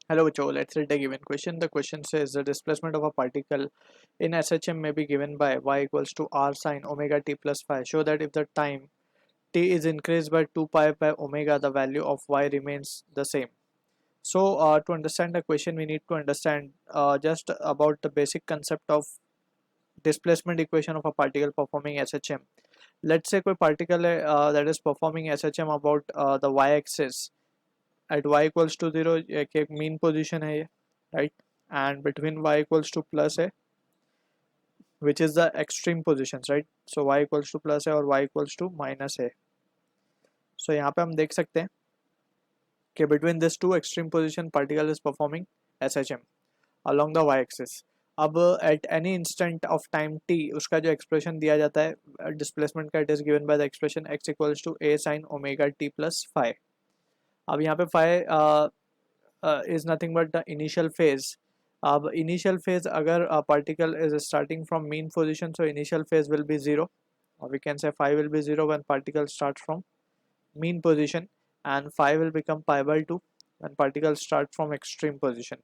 Hello, Joe. Let's read a given question. The question says the displacement of a particle in SHM may be given by y equals to r sine omega t plus phi. Show that if the time t is increased by 2 pi by omega, the value of y remains the same. So, to understand the question, we need to understand just about the basic concept of displacement equation of a particle performing SHM. Let's say कोई particle है that is performing SHM about the y-axis at y equals to 0 एक mean position है ये, right? And between y equals to plus है, which is the extreme positions, right? So y equals to plus है और y equals to minus है. So यहाँ पे हम देख सकते हैं कि between this two extreme position particle is performing SHM along the y-axis. अब at any instant of time t उसका जो expression दिया जाता है displacement का, it is given by the expression x equals to a sin omega t plus phi. अब यहाँ पे phi is nothing but the initial phase. अब initial phase अगर particle is starting from mean position, so initial phase will be 0, or we can say phi will be 0 when particle starts from mean position, and phi will become pi by 2 when particle start from extreme position,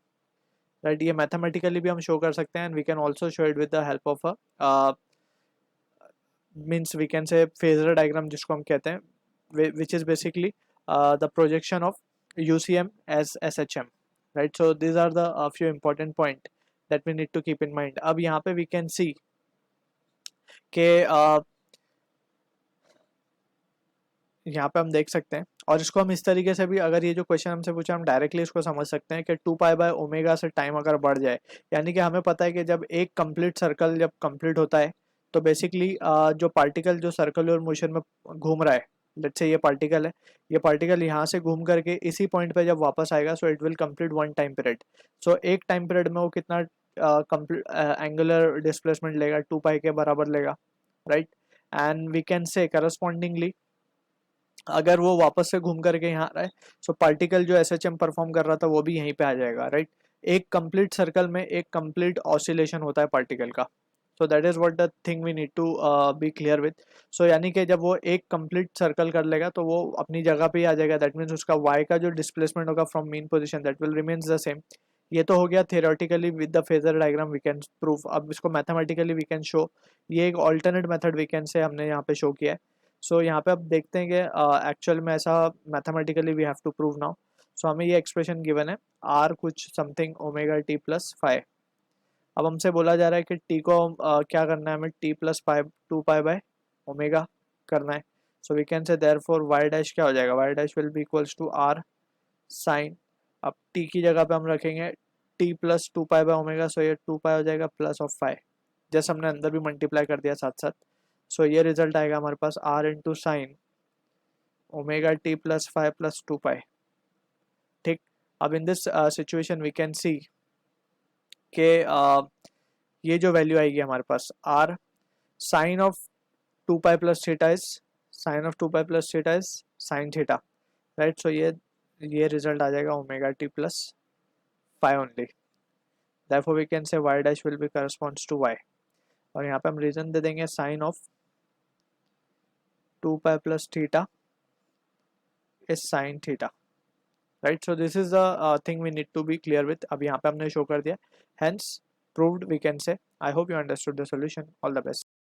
right? ये mathematically भी हम show कर सकते हैं, and we can also show it with the help of a means we can say phasor diagram जिसको हम कहते हैं, which is basically the projection of UCM as SHM, right? So these are the few important point that we need to keep in mind. अब यहाँ पे we can see कि यहाँ पे हम देख सकते हैं, और इसको हम इस तरीके से भी, अगर ये जो क्वेश्चन हमसे पूछा, हम डायरेक्टली इसको समझ सकते हैं कि 2 पाई बाय ओमेगा से टाइम अगर बढ़ जाए, यानी कि हमें पता है कि जब एक कंप्लीट सर्कल जब कंप्लीट होता है तो बेसिकली जो पार्टिकल जो सर्कुलर मोशन में घूम रहा है, लेट्स से ये पार्टिकल है, ये पार्टिकल यहाँ से घूम करके इसी पॉइंट पे जब वापस आएगा, so it will complete one time period. So एक टाइम पीरियड में वो कितना एंगुलर डिस्प्लेसमेंट लेगा, 2 पाई के बराबर लेगा, right? And we can say correspondingly अगर वो वापस से घूम करके यहाँ आ रहा है, सो पार्टिकल जो एसएचएम परफॉर्म कर रहा था वो भी यहीं पे आ जाएगा, राइट? एक कंप्लीट सर्कल में एक कंप्लीट ऑसिलेशन होता है पार्टिकल का. So that is what the thing we need to be clear with. So यानी कि जब वो एक कंप्लीट सर्कल कर लेगा तो वो अपनी जगह पे ही आ जाएगा. दैट मीन्स उसका वाई का जो डिस्प्लेसमेंट होगा from mean position, that will remains the same. ये तो हो गया theoretically with the phasor diagram we can prove. अब इसको मैथमेटिकली वी कैन शो. ये एक ऑल्टरनेट मेथड वी कैन से हमने यहाँ पे शो किया है. सो यहाँ पे अब देखते हैं कि एक्चुअल में ऐसा mathematically we have to prove now. So हमें ये एक्सप्रेशन गिवन है आर कुछ something omega T plus five. अब हमसे बोला जा रहा है कि टी को क्या करना है, हमें T plus five 2 pi by omega करना है. So we can say therefore Y dash क्या हो जाएगा, Y dash will be equals to R sine. अब टी की जगह पे हम रखेंगे T plus 2 pi by omega, so ये 2 पाई हो जाएगा प्लस ऑफ फाइव. जैसे हमने अंदर भी मल्टीप्लाई कर दिया साथ साथ. सो ये रिजल्ट आएगा हमारे पास R into sine omega T plus five plus 2 pi. ठीक. अब in this situation we can see के ये जो वैल्यू आएगी हमारे पास R sine of 2 pi plus theta is sine of 2 pi plus theta is sine theta, right? So ये result आ जाएगा omega T plus five only. Therefore we can say Y dash will be corresponds to Y. और यहाँ पे हम reason दे देंगे sign of 2 pi plus theta is sin theta, right? So this is the thing we need to be clear with. अब यहाँ पे हमने show कर दिया, hence proved we can say. I hope you understood the solution. All the best.